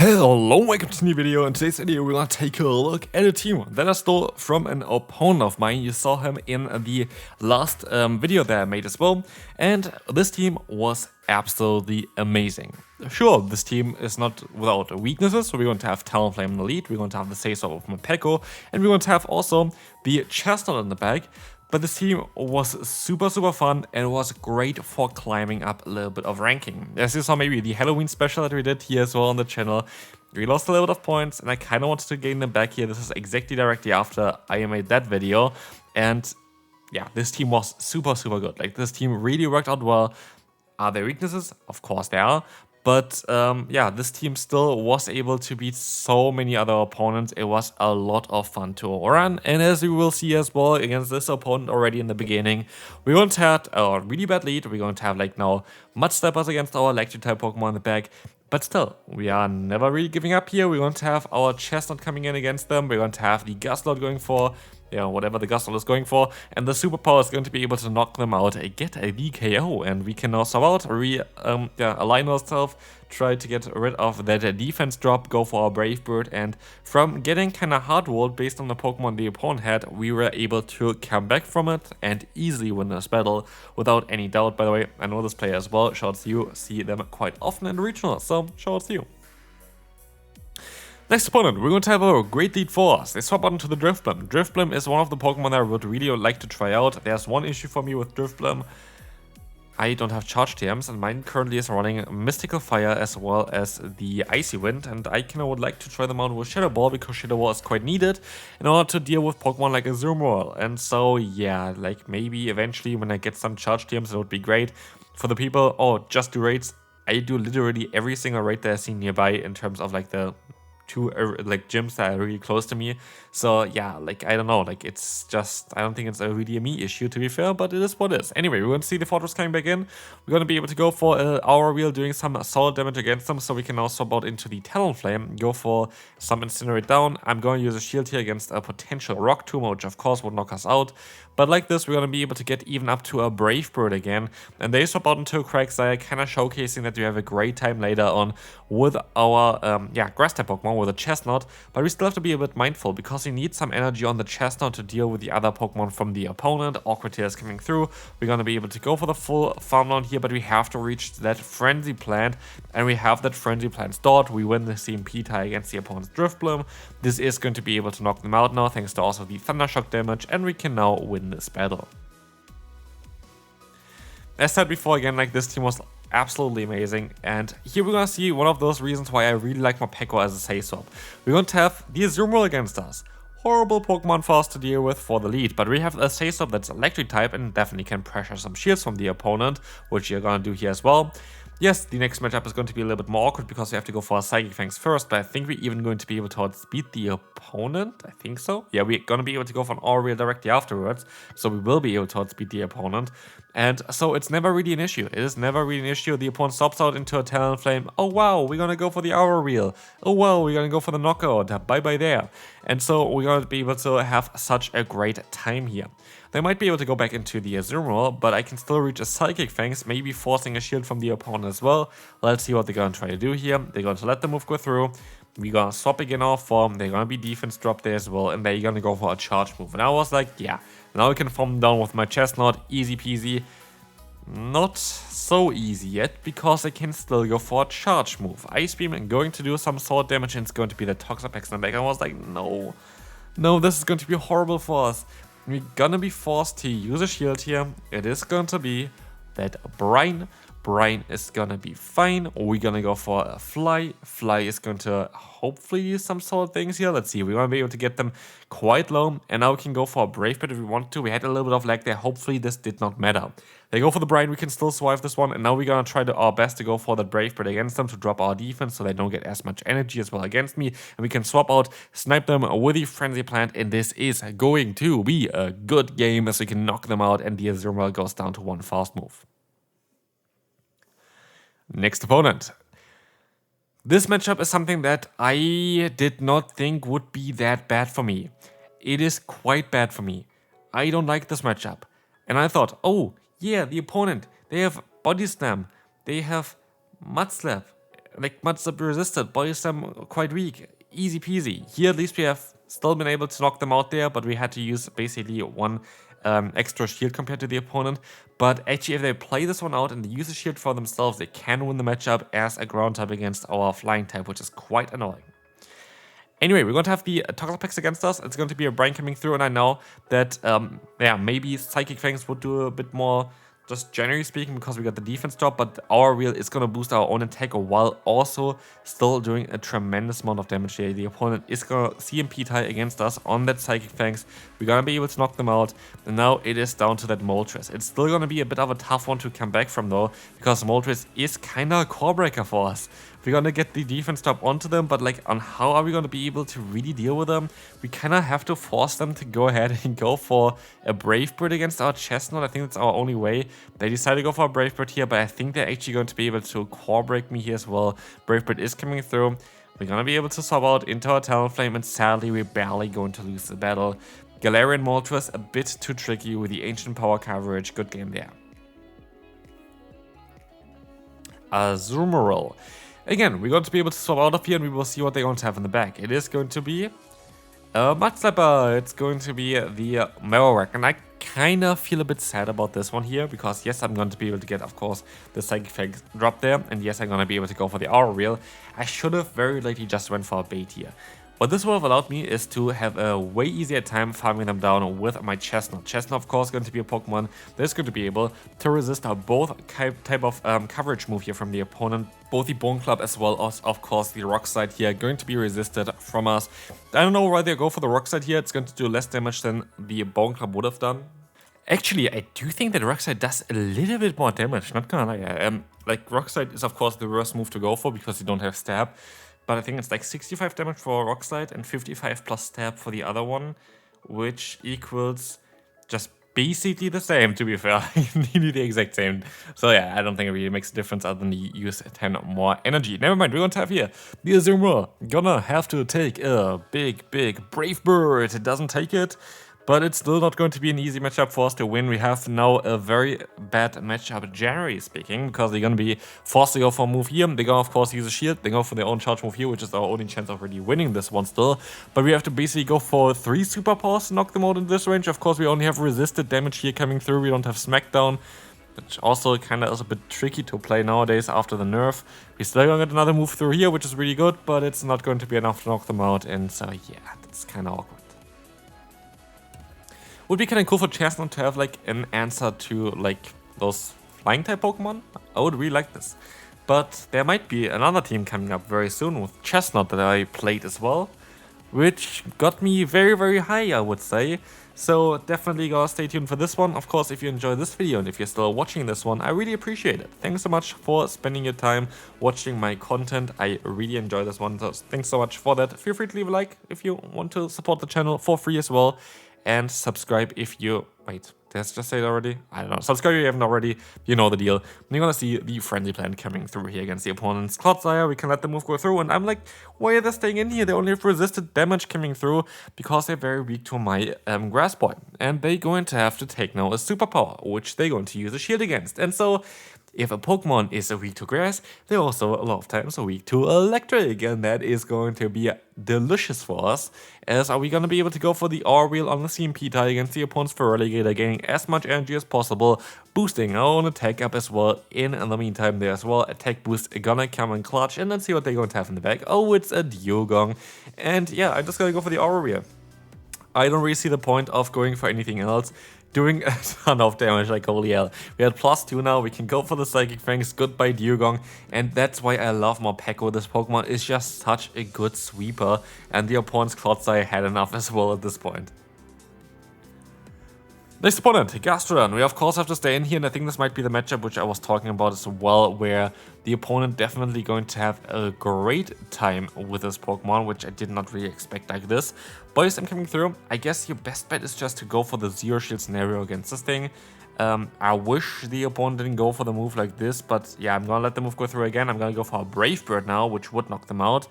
Hello, welcome to a new video. In today's video we're gonna take a look at a team that I stole from an opponent of mine. You saw him in the last video that I made as well, and this team was absolutely amazing. Sure, this team is not without weaknesses, so we're going to have Talonflame in the lead, we're going to have the say-so of Morpeko, and we're going to have also the Chesnaught in the back. But this team was super fun and it was great for climbing up a little bit of ranking. As you saw, maybe the Halloween special that we did here as well on the channel, we lost a little bit of points and I kind of wanted to gain them back here. This is exactly directly after I made that video, and yeah, this team was super good. Like, this team really worked out well. Are there weaknesses? Of course there are. But yeah, this team still was able to beat so many other opponents. It was a lot of fun to run. And as you will see as well against this opponent already in the beginning, we're going to have a really bad lead. We're going to have like now Mud Steppers against our electric type Pokemon in the back. But still, we are never really giving up here. We're going to have our Chesnaught coming in against them. We're going to have the Gastrodon going for, whatever the Gastrodon is going for. And the superpower is going to be able to knock them out, get a VKO. And we can now sub out, align ourselves, try to get rid of that defense drop, go for our Brave Bird. And from getting kind of hard rolled based on the Pokemon the opponent had, we were able to come back from it and easily win this battle without any doubt. By the way, I know this player as well. Shoutouts to you. See them quite often in the regional, so shoutouts to you. Next opponent, we're going to have a great lead for us. They swap out into the Drifblim. Drifblim is one of the Pokemon that I would really like to try out. There's one issue for me with Drifblim. I don't have charge TMs, and mine currently is running Mystical Fire as well as the Icy Wind, and I kind of would like to try them out with Shadow Ball because Shadow Ball is quite needed in order to deal with Pokemon like a Azumarill. And so yeah, like maybe eventually when I get some charge TMs, it would be great. For the people, just do raids. I do literally every single raid that I see nearby in terms of like the two gyms that are really close to me. So yeah, like I don't know, like it's just, I don't think it's really a me issue to be fair, but it is what it is. Anyway, we're going to see the Fortress coming back in. We're going to be able to go for our wheel, doing some solid damage against them, so we can now swap out into the Talonflame, go for some Incinerate down. I'm going to use a shield here against a potential Rock Tomb, which of course would knock us out. But like this, we're going to be able to get even up to a Brave Bird again. And they swap out into a Quagsire, kind of showcasing that we have a great time later on with our grass type Pokemon, with a Chesnaught. But we still have to be a bit mindful because we need some energy on the Chesnaught to deal with the other Pokemon from the opponent. Awkward is coming through. We're going to be able to go for the full farm down here, but we have to reach that Frenzy Plant. And we have that Frenzy Plant stored. We win the CMP tie against the opponent's Drifblim. This is going to be able to knock them out now, thanks to also the Thunder Shock damage. And we can now win this battle. As said before, again, like this team was absolutely amazing, and here we're gonna see one of those reasons why I really like Morpeko as a say-swap. We're going to have the Azumarill against us. Horrible Pokemon for us to deal with for the lead, but we have a say-swap that's electric type and definitely can pressure some shields from the opponent, which you're gonna do here as well. Yes, the next matchup is going to be a little bit more awkward because we have to go for a Psychic Fangs first, but I think we're even going to be able to outspeed the opponent. I think so. Yeah, we're going to be able to go for an Aura Wheel directly afterwards, so we will be able to outspeed the opponent. And so it's never really an issue. It is never really an issue. The opponent stops out into a Talonflame. Oh wow, we're going to go for the Aura Wheel. Oh wow, we're going to go for the knockout. Bye-bye there. And so we're going to be able to have such a great time here. They might be able to go back into the Azumarill, but I can still reach a Psychic Fangs, maybe forcing a shield from the opponent as well. Let's see what they're going to try to do here. They're going to let the move go through. We're going to swap again our form. They're going to be defense drop there as well, and they're going to go for a charge move. And I was like, yeah, now I can farm them down with my Chesnaught, easy peasy. Not so easy yet, because I can still go for a charge move. Ice Beam and going to do some sword damage, and it's going to be the Toxapex in the back. I was like, no, this is going to be horrible for us. We're gonna be forced to use a shield here. It is going to be that Brine. Brine is gonna be fine. We're gonna go for a Fly. Fly is going to hopefully use some solid things here. Let's see. We're gonna be able to get them quite low. And now we can go for a Brave Bird if we want to. We had a little bit of lag there. Hopefully this did not matter. They go for the Brine. We can still survive this one. And now we're gonna try our best to go for that Brave Bird against them to drop our defense so they don't get as much energy as well against me. And we can swap out, snipe them with the Frenzy Plant. And this is going to be a good game as we can knock them out. And the Azumarill goes down to one fast move. Next opponent. This matchup is something that I did not think would be that bad for me. It is quite bad for me. I don't like this matchup. And I thought, oh yeah, the opponent, they have Body Slam, they have Mud Slap, like much to be resisted. Boys them quite weak. Easy peasy. Here at least we have still been able to knock them out there, but we had to use basically one extra shield compared to the opponent. But actually, if they play this one out and they use a shield for themselves, they can win the matchup as a ground type against our flying type, which is quite annoying. Anyway, we're going to have the Toxapex against us. It's going to be a Brain coming through, and I know that, yeah, maybe Psychic Fangs would do a bit more, just generally speaking, because we got the defense drop, but our Wheel is going to boost our own attack while also still doing a tremendous amount of damage here. The opponent is going to CMP tie against us on that Psychic Fangs. We're going to be able to knock them out, and now it is down to that Moltres. It's still going to be a bit of a tough one to come back from, though, because Moltres is kind of a core breaker for us. We're going to get the defense drop onto them, but like on how are we going to be able to really deal with them? We kind of have to force them to go ahead and go for a Brave Bird against our Chesnaught. I think that's our only way. They decided to go for a Brave Bird here, but I think they're actually going to be able to core break me here as well. Brave Bird is coming through. We're going to be able to swap out into our Talonflame, and sadly we're barely going to lose the battle. Galarian Moltres a bit too tricky with the Ancient Power coverage. Good game there. Azumarill. Again, we're going to be able to swap out of here and we will see what they're going to have in the back. It is going to be a Mud Slapper. It's going to be the Marowak. And I kind of feel a bit sad about this one here because yes, I'm going to be able to get, of course, the Psychic Fangs drop there. And yes, I'm going to be able to go for the Aura Reel. I should have very likely just went for a bait here. What this would have allowed me is to have a way easier time farming them down with my Chesnaught. Chesnaught, of course, going to be a Pokemon that's going to be able to resist both type of coverage move here from the opponent. Both the Bone Club as well as, of course, the Rock Slide here going to be resisted from us. I don't know why they go for the Rock Slide here. It's going to do less damage than the Bone Club would have done. Actually, I do think that Rock Slide does a little bit more damage, not gonna lie. Like, Rock Slide is, of course, the worst move to go for because you don't have Stab. But I think it's like 65 damage for Rock Slide and 55 plus Stab for the other one, which equals just basically the same, to be fair. Nearly the exact same. So yeah, I don't think it really makes a difference other than you use 10 more energy. Never mind, we're going to have here the Azumarill. Gonna have to take a big Brave Bird. It doesn't take it. But it's still not going to be an easy matchup for us to win. We have now a very bad matchup, generally speaking, because they're going to be forced to go for a move here. They're going to, of course, use a shield. They go for their own charge move here, which is our only chance of really winning this one still. But we have to basically go for 3 superpowers to knock them out in this range. Of course, we only have resisted damage here coming through. We don't have Smackdown, which also kind of is a bit tricky to play nowadays after the nerf. We're still going to get another move through here, which is really good, but it's not going to be enough to knock them out. And so, yeah, that's kind of awkward. Would be kind of cool for Chesnaught to have like an answer to like those flying type Pokemon. I would really like this. But there might be another team coming up very soon with Chesnaught that I played as well, which got me very high, I would say. So definitely gotta stay tuned for this one. Of course, if you enjoy this video and if you're still watching this one, I really appreciate it. Thanks so much for spending your time watching my content. I really enjoy this one. So thanks so much for that. Feel free to leave a like if you want to support the channel for free as well. And subscribe if you... Wait, did I just say it already? I don't know. Subscribe if you haven't already. You know the deal. You're gonna see the friendly plan coming through here against the opponent's Clodsire. We can let the move go through. And I'm like, why are they staying in here? They only have resisted damage coming through because they're very weak to my Grass Boy. And they're going to have to take now a superpower, which they're going to use a shield against. And so... if a Pokemon is weak to grass, they're also a lot of times weak to electric, and that is going to be delicious for us, as are we going to be able to go for the Aura Wheel on the CMP tie against the opponent's Feraligatr, gaining as much energy as possible, boosting our own attack up as well. In the meantime there as well, attack boost gonna come in clutch, and let's see what they're going to have in the back. Oh, it's a Dewgong, and yeah, I'm just gonna go for the Aura Wheel. I don't really see the point of going for anything else. Doing a ton of damage, like holy hell. We had +2 now, we can go for the Psychic Fangs, goodbye Dewgong, and that's why I love Morpeko. This Pokemon is just such a good sweeper, and the opponent's Clodsire had enough as well at this point. Next opponent, Gastrodon. We of course have to stay in here, and I think this might be the matchup which I was talking about as well, where the opponent definitely going to have a great time with this Pokemon, which I did not really expect like this. Boys, I'm coming through. I guess your best bet is just to go for the Zero Shield scenario against this thing. I wish the opponent didn't go for the move like this, but yeah, I'm gonna let the move go through again. I'm gonna go for a Brave Bird now, which would knock them out.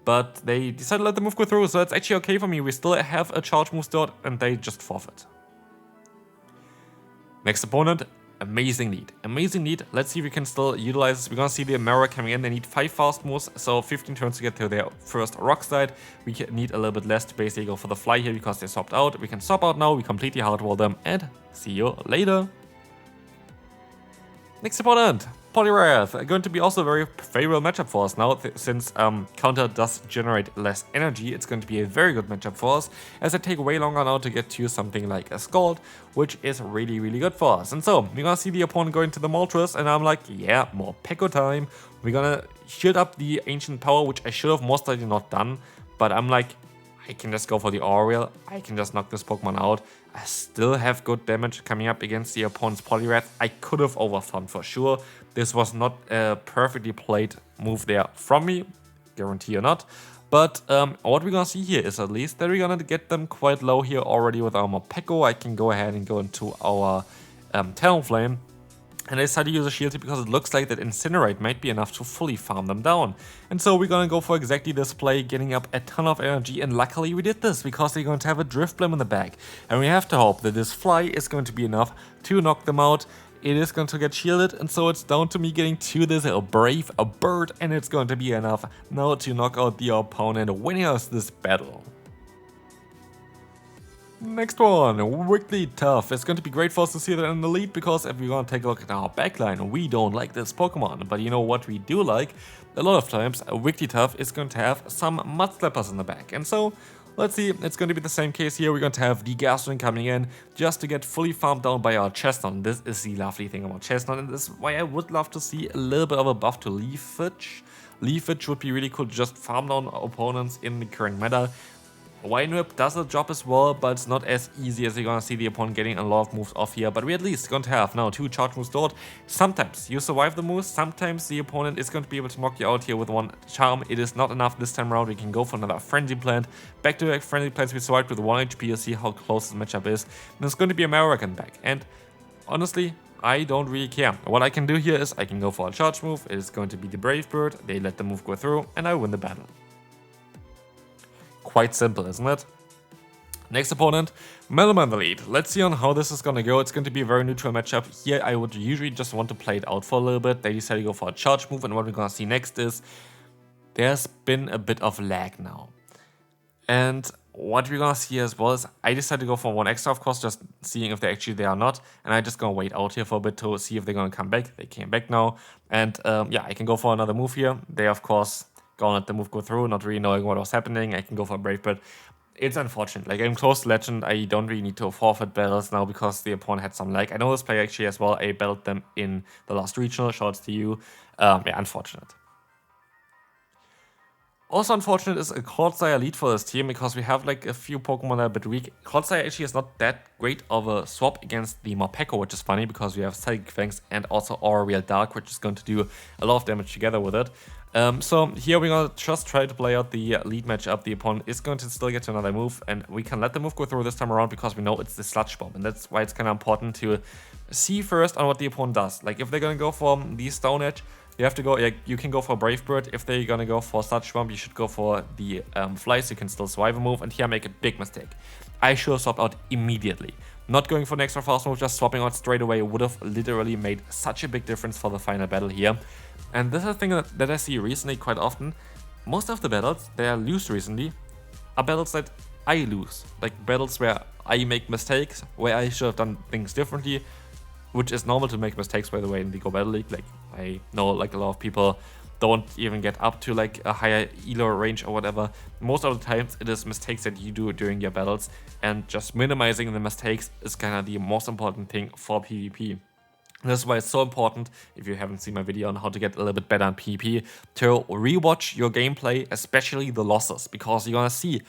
But they decided to let the move go through, so it's actually okay for me. We still have a charge move stored, and they just forfeit. Next opponent, amazing lead. Amazing lead. Let's see if we can still utilize this. We're gonna see the Mirror coming in. They need 5 fast moves, so 15 turns to get to their first rock slide. We need a little bit less to basically go for the fly here because they swapped out. We can swap out now. We completely hardwall them and see you later. Next opponent, Poliwag, going to be also a very favorable matchup for us now, since counter does generate less energy. It's going to be a very good matchup for us, as I take way longer now to get to something like a Scald, which is really, really good for us. And so, we're gonna see the opponent going to the Moltres, and I'm like, yeah, Morpeko time. We're gonna shield up the Ancient Power, which I should have most likely not done, but I'm like, I can just go for the Aerial, I can just knock this Pokemon out. I still have good damage coming up against the opponent's Poliwag. I could have overthrown for sure. This was not a perfectly played move there from me, guarantee or not. But what we're gonna see here is at least that we're gonna get them quite low here already with our Morpeko. I can go ahead and go into our Talonflame. And I decided to use a shield here because it looks like that Incinerate might be enough to fully farm them down. And so we're gonna go for exactly this play, getting up a ton of energy, and luckily we did this because they're going to have a Drifblim in the back. And we have to hope that this fly is going to be enough to knock them out. It is going to get shielded, and so it's down to me getting to this Brave Bird, and it's going to be enough now to knock out the opponent, winning us this battle. Next one, Wigglytuff. It's going to be great for us to see that in the lead, because if we're going to take a look at our backline, we don't like this Pokemon. But you know what we do like? A lot of times, Wigglytuff is going to have some Mudslappers in the back. And so, let's see, it's going to be the same case here. We're going to have the Gastrodon coming in just to get fully farmed down by our Chesnaught. This is the lovely thing about Chesnaught, and this is why I would love to see a little bit of a buff to Leafage. Leafage would be really cool to just farm down opponents in the current meta. Winewhip does the job as well, but it's not as easy as you're gonna see the opponent getting a lot of moves off here. But we're at least going to have now 2 charge moves stored. Sometimes you survive the moves, sometimes the opponent is going to be able to knock you out here with 1 charm. It is not enough this time around. We can go for another Frenzy Plant. Back to back Frenzy Plants, we survived with 1 HP to see how close this matchup is. And it's going to be American back. And honestly, I don't really care. What I can do here is I can go for a charge move. It is going to be the Brave Bird. They let the move go through, and I win the battle. Quite simple, isn't it? Next opponent, Melman in the lead. Let's see on how this is gonna go. It's going to be a very neutral matchup. Here I would usually just want to play it out for a little bit. They decided to go for a charge move, and what we're gonna see next is there's been a bit of lag now. And what we're gonna see as well is I decided to go for 1 extra, of course, just seeing if they're actually there or not. And I'm just gonna wait out here for a bit to see if they're gonna come back. They came back now. And yeah, I can go for another move here. They, of course, gonna let the move go through, not really knowing what was happening. I can go for a Brave Bird. It's unfortunate. Like, I'm close to Legend, I don't really need to forfeit battles now because the opponent had some lag. I know this player actually as well. I battled them in the last regional. Shouts to you. Yeah, unfortunate. Also unfortunate is a Clodsire lead for this team, because we have like a few Pokemon that are a bit weak. Clodsire actually is not that great of a swap against the Morpeko, which is funny because we have Psychic Fangs and also Aura Dark, which is going to do a lot of damage together with it. So here we're gonna just try to play out the lead matchup. The opponent is going to still get to another move, and we can let the move go through this time around because we know it's the Sludge Bomb, and that's why it's kind of important to see first on what the opponent does. Like, if they're gonna go for the Stone Edge, you have to go, like, you can go for Brave Bird. If they're gonna go for Sludge Bomb, you should go for the Fly, so you can still survive a move. And here I make a big mistake. I should have swapped out immediately. Not going for an extra fast move, just swapping out straight away would have literally made such a big difference for the final battle here. And this is a thing that I see recently quite often. Most of the battles that I lose recently are battles that I lose. Like, battles where I make mistakes, where I should have done things differently, which is normal to make mistakes, by the way, in the Go Battle League. Like, I know, like, a lot of people don't even get up to, like, a higher elo range or whatever. Most of the times, it is mistakes that you do during your battles, and just minimizing the mistakes is kind of the most important thing for PvP. This is why it's so important, if you haven't seen my video on how to get a little bit better on PvP, to rewatch your gameplay, especially the losses, because you're gonna see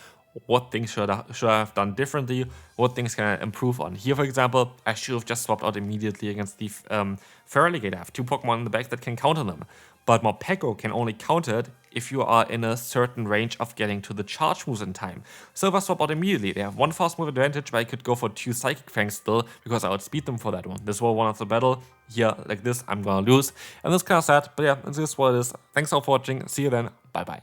what things should I have done differently, what things can I improve on. Here, for example, I should have just swapped out immediately against the Feraligatr. I have 2 Pokemon in the back that can counter them. But Morpeko can only counter it if you are in a certain range of getting to the charge moves in time. So if I swap out immediately, they have 1 fast move advantage, but I could go for 2 Psychic Fangs still, because I outspeed them for that one. This was one of the battle. Here, like this, I'm gonna lose. And this kind of sad, but yeah, this is what it is. Thanks for watching. See you then. Bye bye.